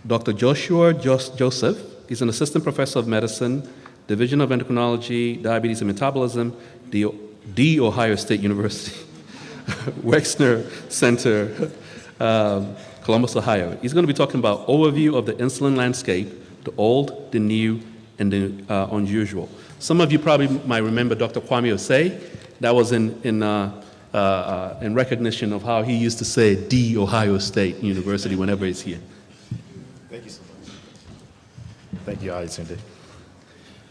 Dr. Joshua Joseph is an assistant professor of medicine, Division of Endocrinology, Diabetes and Metabolism, the Ohio State University, Wexner Center, Columbus, Ohio. He's going to be talking about overview of the insulin landscape, the old, the new, and the unusual. Some of you probably might remember Dr. Kwame Osei. That was in recognition of how he used to say the Ohio State University whenever he's here. Thank you so much. Thank you, Cindy.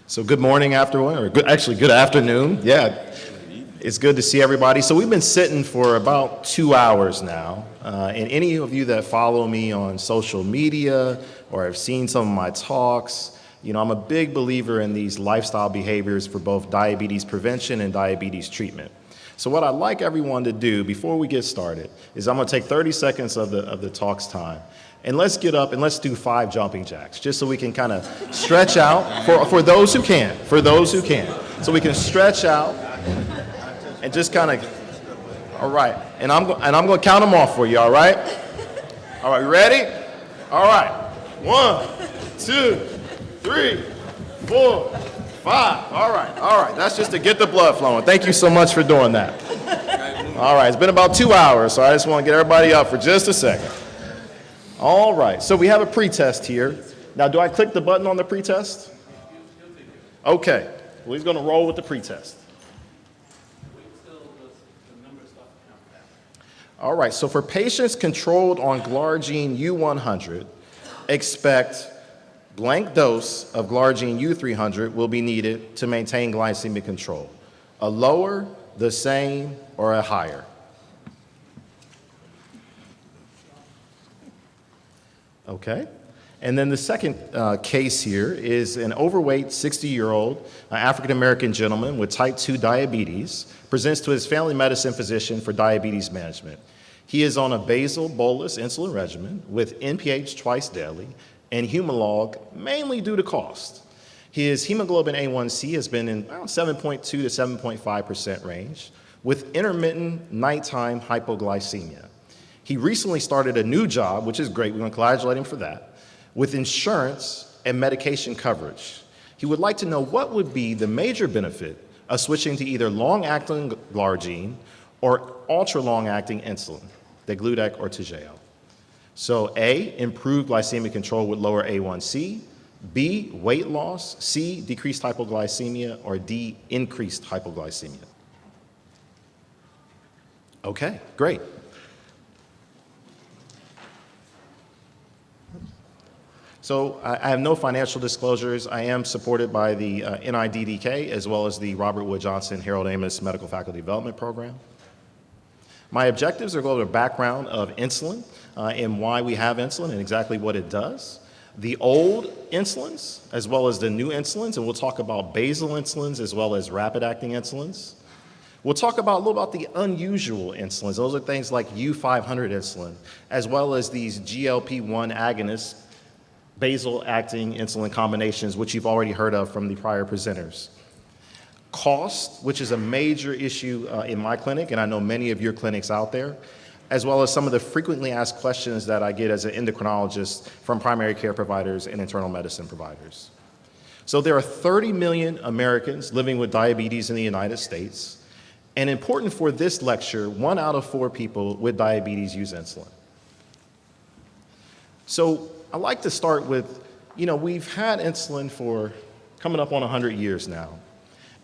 So good morning, everyone, or good afternoon. Yeah, it's good to see everybody. So we've been sitting for about 2 hours now, and any of you that follow me on social media or have seen some of my talks, you know, I'm a big believer in these lifestyle behaviors for both diabetes prevention and diabetes treatment. So what I'd like everyone to do before we get started is I'm going to take 30 seconds of the talk's time. And let's get up and let's do 5 jumping jacks, just so we can kind of stretch out for those who can, So we can stretch out and just kind of, all right. And I'm going to count them off for you, all right? All right, you ready? All right. 1, 2, 3, 4, 5. All right. That's just to get the blood flowing. Thank you so much for doing that. All right, it's been about 2 hours, so I just want to get everybody up for just a second. All right, so we have a pretest here. Now, do I click the button on the pretest? Okay, well, he's going to roll with the pretest. All right, so for patients controlled on glargine U100, expect blank dose of glargine U300 will be needed to maintain glycemic control. A lower, the same, or a higher. Okay, and then the second case here is an overweight 60-year-old African-American gentleman with type 2 diabetes presents to his family medicine physician for diabetes management. He is on a basal bolus insulin regimen with NPH twice daily and Humalog, mainly due to cost. His hemoglobin A1C has been in around 7.2 to 7.5% range with intermittent nighttime hypoglycemia. He recently started a new job, which is great, we want to congratulate him for that, with insurance and medication coverage. He would like to know what would be the major benefit of switching to either long-acting glargine or ultra-long-acting insulin, degludec or Toujeo. So A, improved glycemic control with lower A1C, B, weight loss, C, decreased hypoglycemia, or D, increased hypoglycemia. Okay, great. So I have no financial disclosures. I am supported by the NIDDK as well as the Robert Wood Johnson Harold Amos Medical Faculty Development Program. My objectives are to go over the background of insulin and why we have insulin and exactly what it does. The old insulins as well as the new insulins, and we'll talk about basal insulins as well as rapid-acting insulins. We'll talk about a little about the unusual insulins. Those are things like U500 insulin, as well as these GLP-1 agonists, basal-acting insulin combinations, which you've already heard of from the prior presenters. Cost, which is a major issue in my clinic, and I know many of your clinics out there, as well as some of the frequently asked questions that I get as an endocrinologist from primary care providers and internal medicine providers. So there are 30 million Americans living with diabetes in the United States, and important for this lecture, 1 out of 4 people with diabetes use insulin. So I like to start with, you know, we've had insulin for coming up on 100 years now.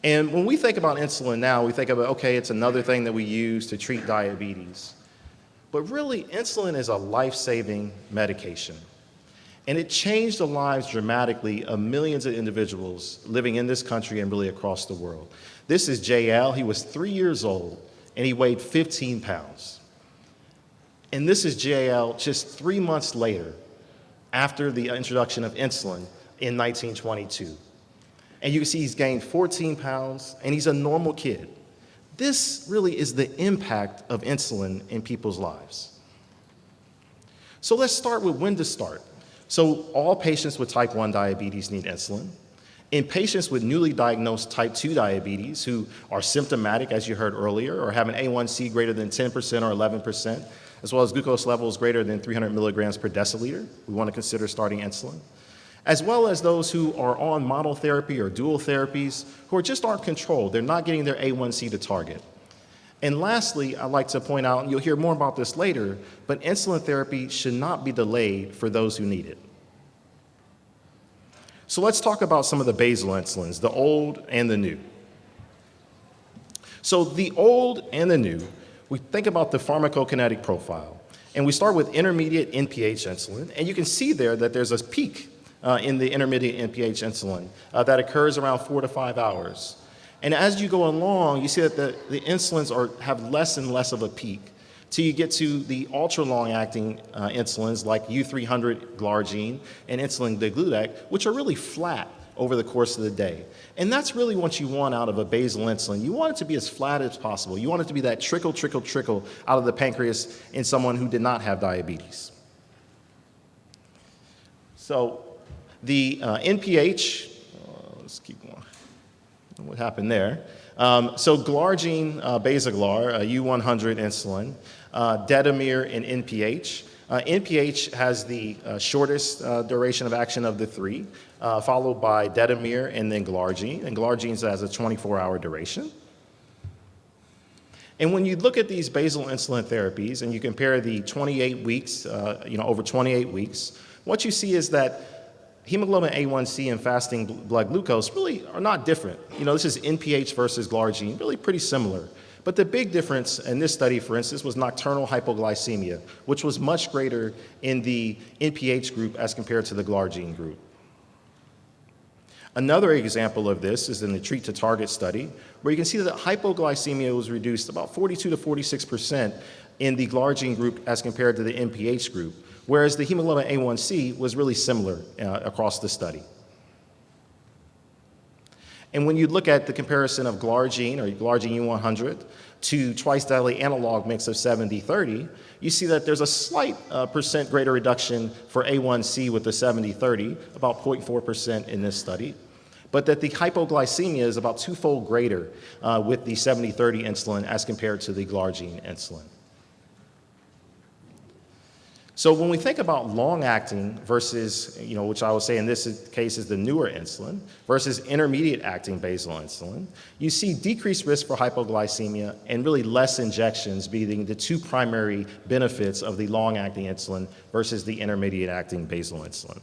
And when we think about insulin now, we think about, okay, it's another thing that we use to treat diabetes. But really, insulin is a life-saving medication. And it changed the lives dramatically of millions of individuals living in this country and really across the world. This is JL. He was 3 years old, and he weighed 15 pounds. And this is JL just 3 months later, after the introduction of insulin in 1922. And you can see he's gained 14 pounds, and he's a normal kid. This really is the impact of insulin in people's lives. So let's start with when to start. So all patients with type 1 diabetes need insulin. In patients with newly diagnosed type 2 diabetes who are symptomatic, as you heard earlier, or have an A1C greater than 10% or 11%, as well as glucose levels greater than 300 milligrams per deciliter, we want to consider starting insulin, as well as those who are on monotherapy or dual therapies who aren't controlled. They're not getting their A1C to target. And lastly, I'd like to point out, and you'll hear more about this later, but insulin therapy should not be delayed for those who need it. So let's talk about some of the basal insulins, the old and the new. So the old and the new, we think about the pharmacokinetic profile, and we start with intermediate NPH insulin, and you can see there that there's a peak in the intermediate NPH insulin that occurs around 4 to 5 hours. And as you go along, you see that the insulins have less and less of a peak till you get to the ultra-long-acting insulins like U300 glargine and insulin degludec, which are really flat over the course of the day. And that's really what you want out of a basal insulin. You want it to be as flat as possible. You want it to be that trickle, trickle, trickle out of the pancreas in someone who did not have diabetes. So the NPH, let's keep going. What happened there? So glargine, Basaglar, U100 insulin, Detamir, and NPH. NPH has the shortest duration of action of the three, followed by Detamir and then glargine. And glargine has a 24-hour duration. And when you look at these basal insulin therapies and you compare the 28 weeks, over 28 weeks, what you see is that hemoglobin A1C and fasting blood glucose really are not different. This is NPH versus glargine, really pretty similar. But the big difference in this study, for instance, was nocturnal hypoglycemia, which was much greater in the NPH group as compared to the glargine group. Another example of this is in the treat to target study, where you can see that hypoglycemia was reduced about 42 to 46% in the glargine group as compared to the NPH group, whereas the hemoglobin A1C was really similar across the study. And when you look at the comparison of glargine or glargine U100 to twice daily analog mix of 70-30, you see that there's a slight percent greater reduction for A1C with the 70-30, about 0.4% in this study, but that the hypoglycemia is about twofold greater with the 70-30 insulin as compared to the glargine insulin. So when we think about long-acting versus, which I would say in this case is the newer insulin, versus intermediate-acting basal insulin, you see decreased risk for hypoglycemia and really less injections being the two primary benefits of the long-acting insulin versus the intermediate-acting basal insulin.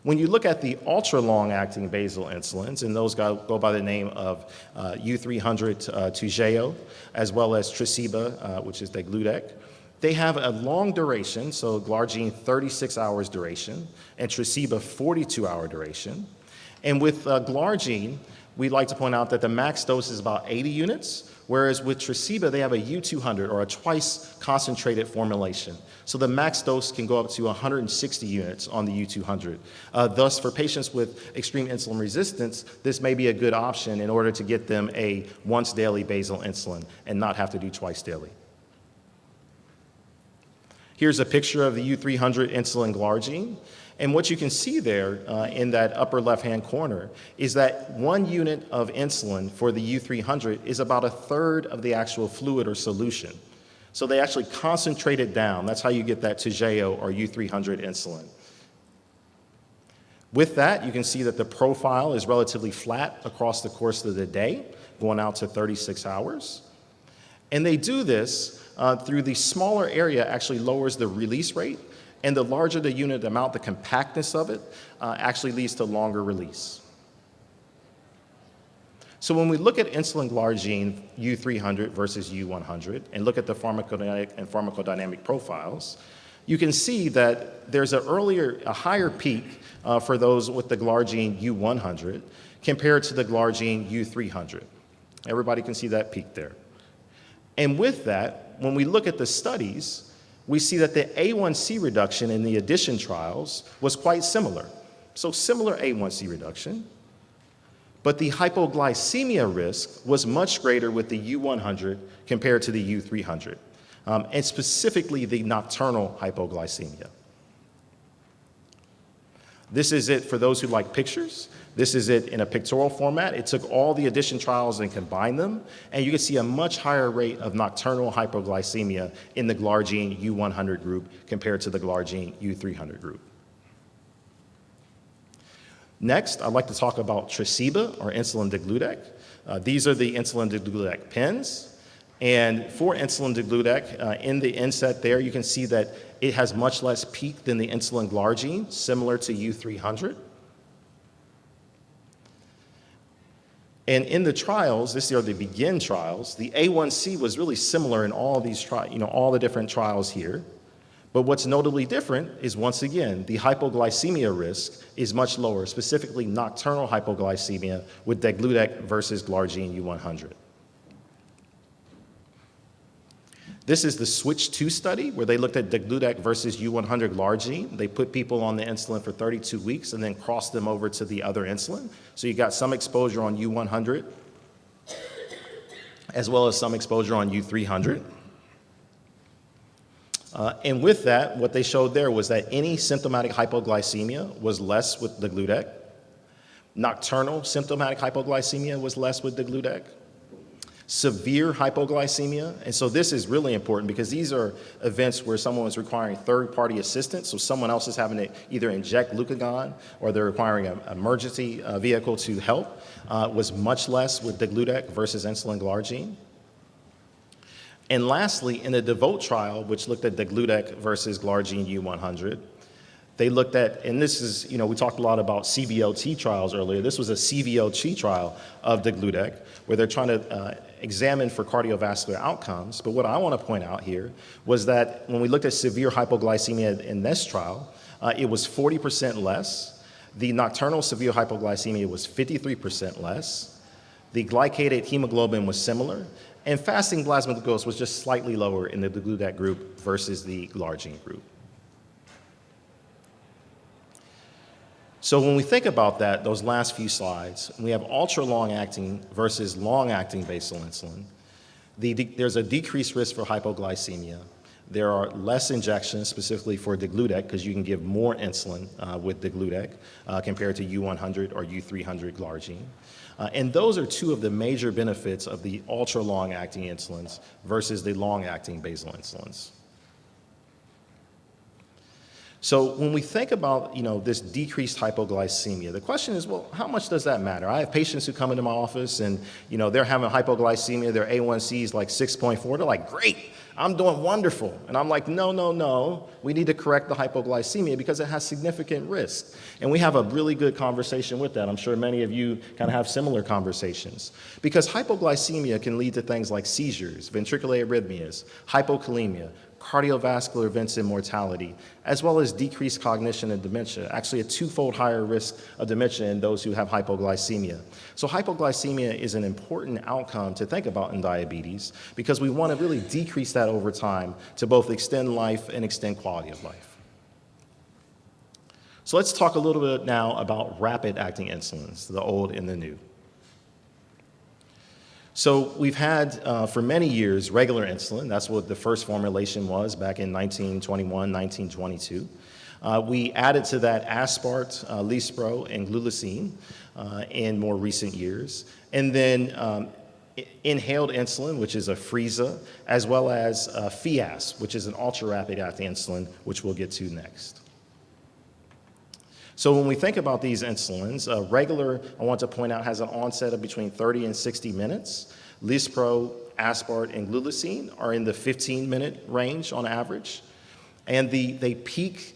When you look at the ultra-long-acting basal insulins, and those go by the name of U300 Toujeo, as well as Tresiba, which is degludec, they have a long duration, so glargine 36 hours duration, and Tresiba 42-hour duration. And with glargine, we'd like to point out that the max dose is about 80 units, whereas with Tresiba, they have a U200, or a twice concentrated formulation. So the max dose can go up to 160 units on the U200. Thus, for patients with extreme insulin resistance, this may be a good option in order to get them a once daily basal insulin and not have to do twice daily. Here's a picture of the U300 insulin glargine. And what you can see there in that upper left-hand corner is that 1 unit of insulin for the U300 is about a third of the actual fluid or solution. So they actually concentrate it down. That's how you get that Toujeo or U300 insulin. With that, you can see that the profile is relatively flat across the course of the day, going out to 36 hours. And they do this through the smaller area actually lowers the release rate, and the larger the unit amount, the compactness of it actually leads to longer release. So when we look at insulin glargine U300 versus U100 and look at the pharmacokinetic and pharmacodynamic profiles, you can see that there's a higher peak for those with the glargine U100 compared to the glargine U300. Everybody can see that peak there. And with that, when we look at the studies, we see that the A1C reduction in the addition trials was quite similar. So similar A1C reduction, but the hypoglycemia risk was much greater with the U100 compared to the U300, and specifically the nocturnal hypoglycemia. This is it for those who like pictures. This is it in a pictorial format. It took all the addition trials and combined them, and you can see a much higher rate of nocturnal hypoglycemia in the glargine U100 group compared to the glargine U300 group. Next, I'd like to talk about Tresiba, or insulin degludec. These are the insulin degludec pens. And for insulin degludec, in the inset there, you can see that it has much less peak than the insulin glargine, similar to U300. And in the trials, these are the begin trials, the A1C was really similar in all these all the different trials here. But what's notably different is, once again, the hypoglycemia risk is much lower, specifically nocturnal hypoglycemia with degludec versus glargine U100. This is the Switch 2 study where they looked at degludec versus U100 glargine. They put people on the insulin for 32 weeks and then crossed them over to the other insulin. So you got some exposure on U100 as well as some exposure on U300. And with that, what they showed there was that any symptomatic hypoglycemia was less with degludec. Nocturnal symptomatic hypoglycemia was less with degludec. Severe hypoglycemia, and so this is really important because these are events where someone is requiring third-party assistance, so someone else is having to either inject glucagon or they're requiring an emergency vehicle to help, was much less with degludec versus insulin glargine. And lastly, in the DEVOTE trial, which looked at degludec versus glargine U100, they looked at, and this is, we talked a lot about CVOT trials earlier. This was a CVOT trial of degludec, where they're trying to examine for cardiovascular outcomes. But what I want to point out here was that when we looked at severe hypoglycemia in this trial, it was 40% less. The nocturnal severe hypoglycemia was 53% less. The glycated hemoglobin was similar. And fasting plasma glucose was just slightly lower in the degludec group versus the glargine group. So when we think about that, those last few slides, we have ultra long-acting versus long-acting basal insulin. There's a decreased risk for hypoglycemia. There are less injections specifically for degludec because you can give more insulin with degludec compared to U100 or U300 glargine. And those are two of the major benefits of the ultra long-acting insulins versus the long-acting basal insulins. So when we think about, this decreased hypoglycemia, the question is, well, how much does that matter? I have patients who come into my office and, they're having hypoglycemia, their A1C is like 6.4. They're like, great, I'm doing wonderful. And I'm like, no, we need to correct the hypoglycemia because it has significant risk. And we have a really good conversation with that. I'm sure many of you kind of have similar conversations. Because hypoglycemia can lead to things like seizures, ventricular arrhythmias, hypokalemia, cardiovascular events and mortality, as well as decreased cognition and dementia, actually a twofold higher risk of dementia in those who have hypoglycemia. So hypoglycemia is an important outcome to think about in diabetes because we want to really decrease that over time to both extend life and extend quality of life. So let's talk a little bit now about rapid-acting insulins, the old and the new. So we've had, for many years, regular insulin. That's what the first formulation was back in 1921, 1922. We added to that aspart, lispro, and glulisine in more recent years. And then inhaled insulin, which is a Frieza, as well as Fias, which is an ultra-rapid-acting insulin, which we'll get to next. So when we think about these insulins, regular, I want to point out, has an onset of between 30 and 60 minutes. Lispro, aspart, and glulisine are in the 15-minute range on average. And they peak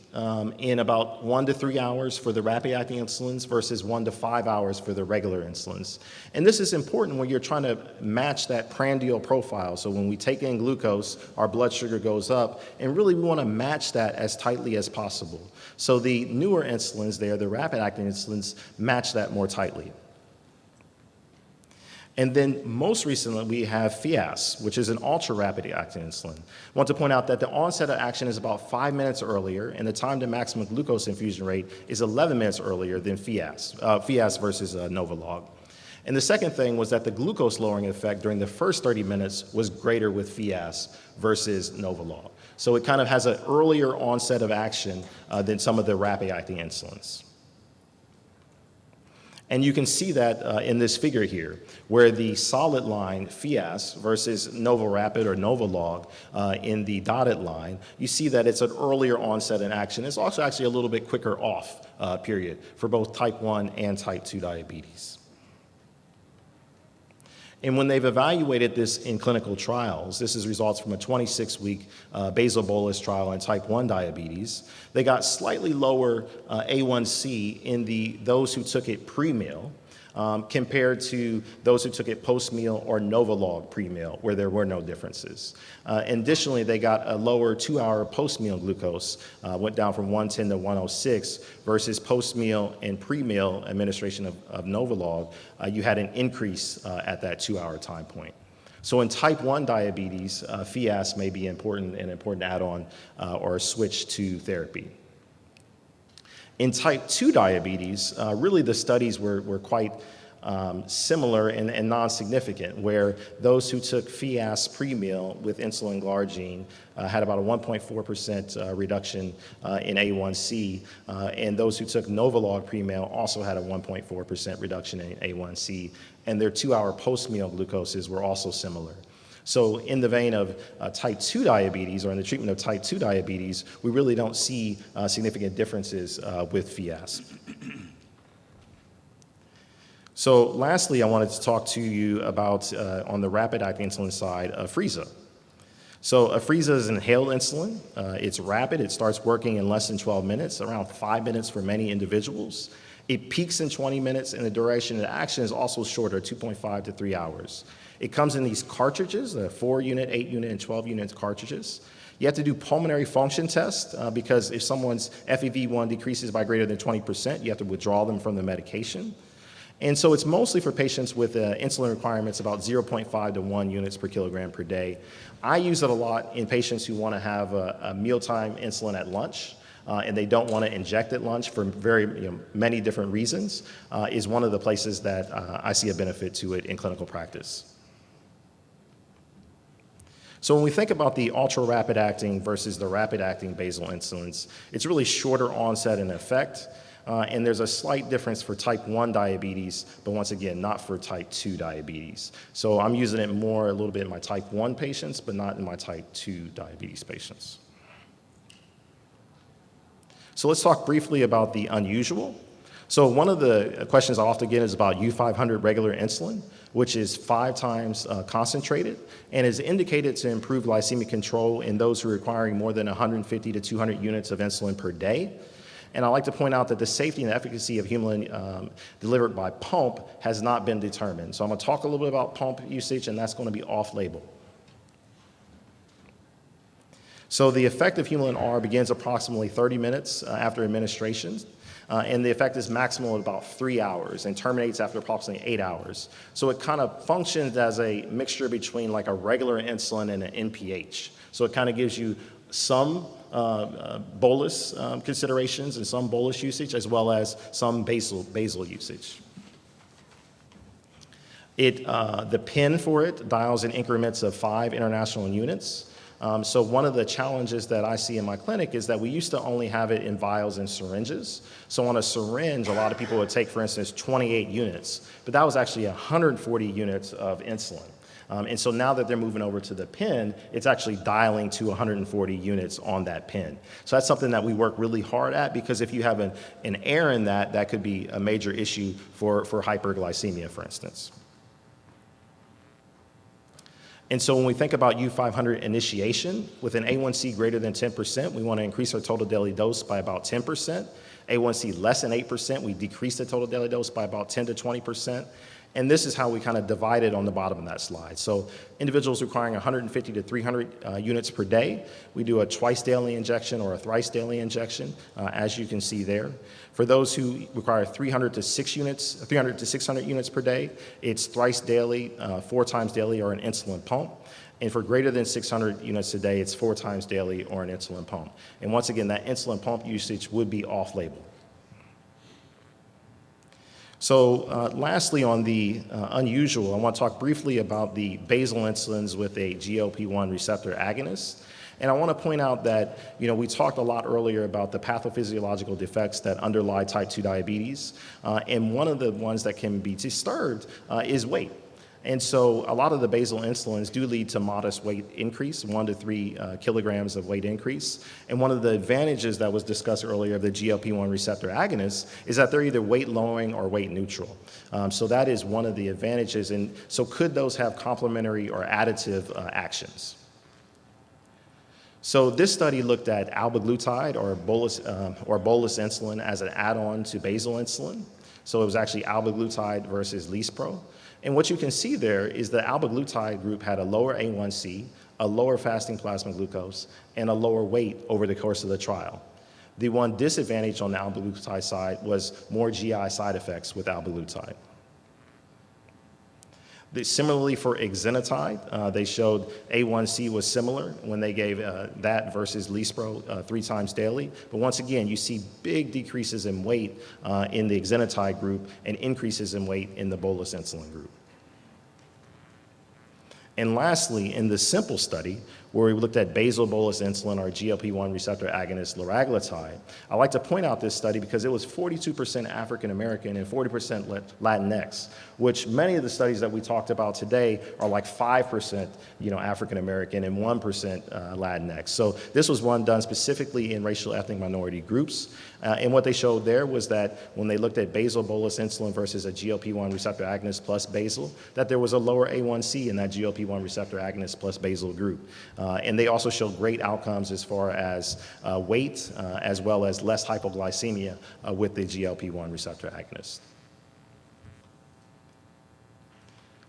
in about 1 to 3 hours for the rapid-acting insulins versus 1 to 5 hours for the regular insulins. And this is important when you're trying to match that prandial profile. So when we take in glucose, our blood sugar goes up, and really we want to match that as tightly as possible. So the newer insulins there, the rapid-acting insulins, match that more tightly. And then most recently, we have Fias, which is an ultra-rapid-acting insulin. I want to point out that the onset of action is about 5 minutes earlier, and the time to maximum glucose infusion rate is 11 minutes earlier than Fias versus Novolog. And the second thing was that the glucose-lowering effect during the first 30 minutes was greater with Fias versus Novolog. So it kind of has an earlier onset of action than some of the rapid-acting insulins. And you can see that in this figure here, where the solid line, Fias, versus NovoRapid or Novolog in the dotted line, you see that it's an earlier onset in action. It's also actually a little bit quicker off period for both type 1 and type 2 diabetes. And when they've evaluated this in clinical trials, this is results from a 26-week basal bolus trial in type 1 diabetes, they got slightly lower A1C in those who took it pre-meal compared to those who took it post-meal or Novolog pre-meal, where there were no differences. Additionally, they got a lower 2-hour post-meal glucose, went down from 110 to 106, versus post-meal and pre-meal administration of Novolog, you had an increase at that 2-hour time point. So in type 1 diabetes, Fias may be an important add-on or a switch to therapy. In type 2 diabetes, really the studies were quite similar and non-significant, where those who took Fias pre-meal with insulin glargine had about a 1.4% reduction in A1C, and those who took Novolog pre-meal also had a 1.4% reduction in A1C, and their 2-hour post-meal glucoses were also similar. So in the vein of type 2 diabetes, or in the treatment of type 2 diabetes, we really don't see significant differences with Fias. So lastly, I wanted to talk to you about, on the rapid-acting insulin side, Afrezza. So Afrezza is inhaled insulin. It's rapid. It starts working in less than 12 minutes, around 5 minutes for many individuals. It peaks in 20 minutes, and the duration of action is also shorter, 2.5 to 3 hours. It comes in these cartridges, the 4-unit, 8-unit, and 12-unit cartridges. You have to do pulmonary function tests because if someone's FEV1 decreases by greater than 20%, you have to withdraw them from the medication. And so it's mostly for patients with insulin requirements about 0.5 to 1 units per kilogram per day. I use it a lot in patients who want to have a mealtime insulin at lunch. And they don't want to inject at lunch for many different reasons, is one of the places that I see a benefit to it in clinical practice. So when we think about the ultra-rapid acting versus the rapid acting basal insulins, it's really shorter onset and effect, and there's a slight difference for type 1 diabetes, but once again, not for type 2 diabetes. So I'm using it more a little bit in my type 1 patients, but not in my type 2 diabetes patients. So let's talk briefly about the unusual. So one of the questions I often get is about U500 regular insulin, which is 5 times concentrated and is indicated to improve glycemic control in those who are requiring more than 150 to 200 units of insulin per day. And I'd like to point out that the safety and efficacy of Humulin delivered by pump has not been determined. So I'm going to talk a little bit about pump usage, and that's going to be off-label. So the effect of Humulin R begins approximately 30 minutes after administration, and the effect is maximal at about 3 hours and terminates after approximately 8 hours. So it kind of functions as a mixture between like a regular insulin and an NPH. So it kind of gives you some bolus considerations and some bolus usage, as well as some basal usage. The pin for it dials in increments of 5 international units. So one of the challenges that I see in my clinic is that we used to only have it in vials and syringes. So on a syringe, a lot of people would take, for instance, 28 units, but that was actually 140 units of insulin. And so now that they're moving over to the pen, it's actually dialing to 140 units on that pen. So that's something that we work really hard at, because if you have an error in that, that could be a major issue for hyperglycemia, for instance. And so when we think about U500 initiation, with an A1C greater than 10%, we want to increase our total daily dose by about 10%. A1C less than 8%, we decrease the total daily dose by about 10 to 20%. And this is how we kind of divide it on the bottom of that slide. So individuals requiring 150 to 300 units per day, we do a twice daily injection or a thrice daily injection, as you can see there. For those who require 300 to 600 units per day, it's thrice daily, 4 times daily, or an insulin pump. And for greater than 600 units a day, it's 4 times daily or an insulin pump. And once again, that insulin pump usage would be off-label. So lastly, on the unusual, I want to talk briefly about the basal insulins with a GLP-1 receptor agonist. And I want to point out that, we talked a lot earlier about the pathophysiological defects that underlie type 2 diabetes. And one of the ones that can be disturbed is weight. And so a lot of the basal insulins do lead to modest weight increase, 1 to 3 kilograms of weight increase. And one of the advantages that was discussed earlier of the GLP-1 receptor agonists is that they're either weight lowering or weight neutral. So that is one of the advantages. And so could those have complementary or additive actions? So this study looked at albiglutide or bolus insulin as an add-on to basal insulin. So it was actually albiglutide versus Lispro. And what you can see there is the albiglutide group had a lower A1C, a lower fasting plasma glucose, and a lower weight over the course of the trial. The one disadvantage on the albiglutide side was more GI side effects with albiglutide. Similarly for exenatide, they showed A1C was similar when they gave that versus Lispro 3 times daily. But once again, you see big decreases in weight in the exenatide group and increases in weight in the bolus insulin group. And lastly, in the SIMPLE study, where we looked at basal bolus insulin or GLP-1 receptor agonist liraglutide, I like to point out this study because it was 42% African American and 40% Latinx, which many of the studies that we talked about today are like 5% African American and 1% Latinx. So this was one done specifically in racial ethnic minority groups. And what they showed there was that when they looked at basal bolus insulin versus a GLP-1 receptor agonist plus basal, that there was a lower A1C in that GLP-1 receptor agonist plus basal group. And they also showed great outcomes as far as weight, as well as less hypoglycemia with the GLP-1 receptor agonist.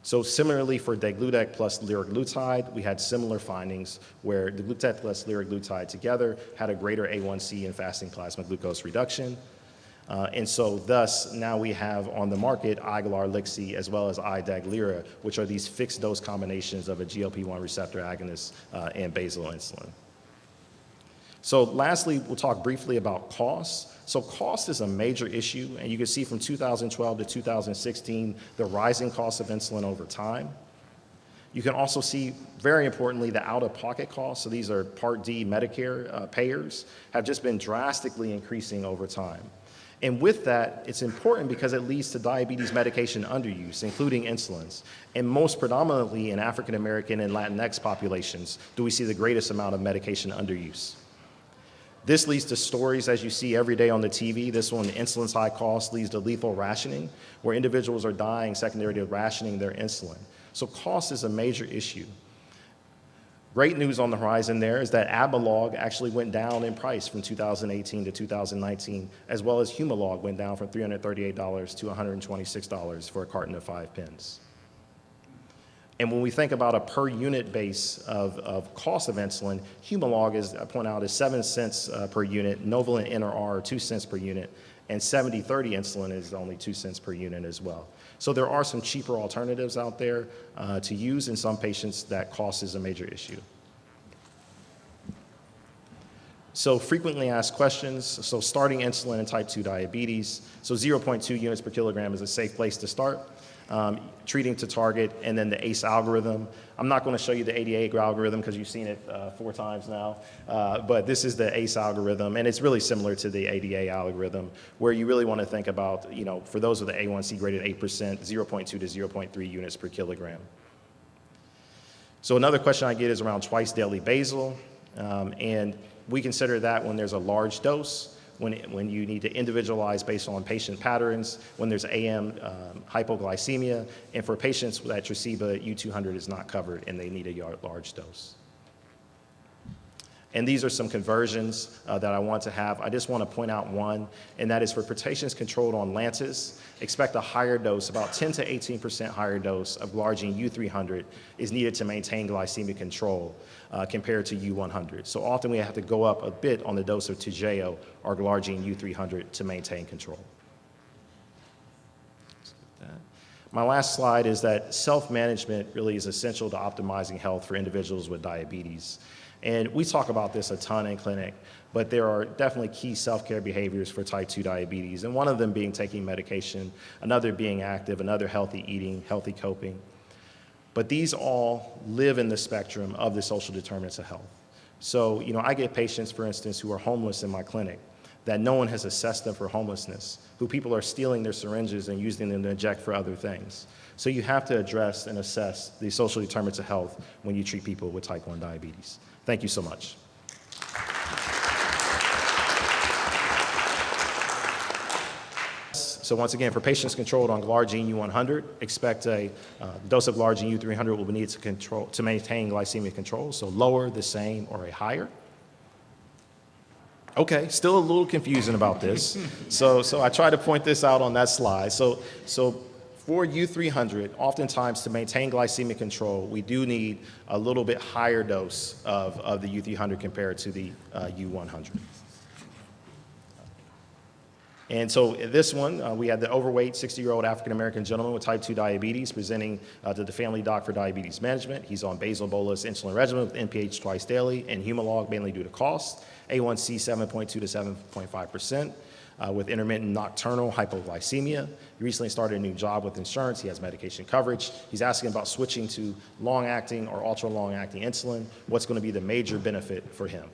So similarly for degludec plus liraglutide, we had similar findings where degludec plus liraglutide together had a greater A1C and fasting plasma glucose reduction. And so thus, now we have on the market Igalar Lixi as well as iDaglira, which are these fixed dose combinations of a GLP-1 receptor agonist and basal insulin. So lastly, we'll talk briefly about cost. So cost is a major issue, and you can see from 2012 to 2016, the rising cost of insulin over time. You can also see, very importantly, the out-of-pocket costs. So these are Part D Medicare payers have just been drastically increasing over time. And with that, it's important because it leads to diabetes medication underuse, including insulins. And most predominantly in African American and Latinx populations do we see the greatest amount of medication underuse. This leads to stories, as you see every day on the TV. This one, insulin's high cost, leads to lethal rationing, where individuals are dying secondary to rationing their insulin. So cost is a major issue. Great news on the horizon there is that Abalog actually went down in price from 2018 to 2019, as well as Humalog went down from $338 to $126 for a carton of 5 pens. And when we think about a per unit base of cost of insulin, Humalog, I point out, is 7 cents per unit, Novolent NRR 2 cents per unit, and 70/30 insulin is only 2 cents per unit as well. So there are some cheaper alternatives out there to use in some patients that cost is a major issue. So frequently asked questions, so starting insulin in type 2 diabetes. So 0.2 units per kilogram is a safe place to start. Treating to target, and then the ACE algorithm. I'm not going to show you the 88 algorithm because you've seen it 4 times now, but this is the ACE algorithm, and it's really similar to the ADA algorithm, where you really want to think about, for those with the A1C greater than 8%, 0.2 to 0.3 units per kilogram. So another question I get is around twice daily basal, and we consider that when there's a large dose, when you need to individualize based on patient patterns, when there's AM hypoglycemia, and for patients that Tresiba U200 is not covered and they need a large dose. And these are some conversions that I want to have. I just want to point out one, and that is for patients controlled on Lantus, expect a higher dose, about 10 to 18% higher dose of glargine U300 is needed to maintain glycemic control compared to U100. So often we have to go up a bit on the dose of Toujeo or glargine U300 to maintain control. My last slide is that self-management really is essential to optimizing health for individuals with diabetes. And we talk about this a ton in clinic, but there are definitely key self-care behaviors for type 2 diabetes, and one of them being taking medication, another being active, another healthy eating, healthy coping. But these all live in the spectrum of the social determinants of health. So, I get patients, for instance, who are homeless in my clinic that no one has assessed them for homelessness, who people are stealing their syringes and using them to inject for other things. So you have to address and assess the social determinants of health when you treat people with type 1 diabetes. Thank you so much. So once again, for patients controlled on glargine U100, expect a dose of glargine U300 will be needed to maintain glycemic control, so lower, the same, or a higher. Okay, still a little confusing about this. So I try to point this out on that slide. So for U300, oftentimes to maintain glycemic control, we do need a little bit higher dose of the U300 compared to the U100. And so this one, we had the overweight 60-year-old African-American gentleman with type 2 diabetes presenting to the family doc for diabetes management. He's on basal bolus insulin regimen with NPH twice daily and Humalog mainly due to cost. A1C 7.2 to 7.5%. With intermittent nocturnal hypoglycemia. He recently started a new job with insurance. He has medication coverage. He's asking about switching to long-acting or ultra-long-acting insulin. What's going to be the major benefit for him?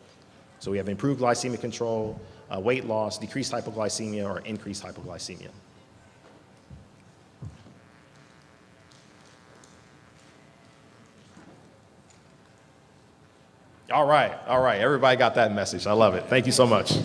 So we have improved glycemic control, weight loss, decreased hypoglycemia, or increased hypoglycemia. All right. Everybody got that message. I love it. Thank you so much.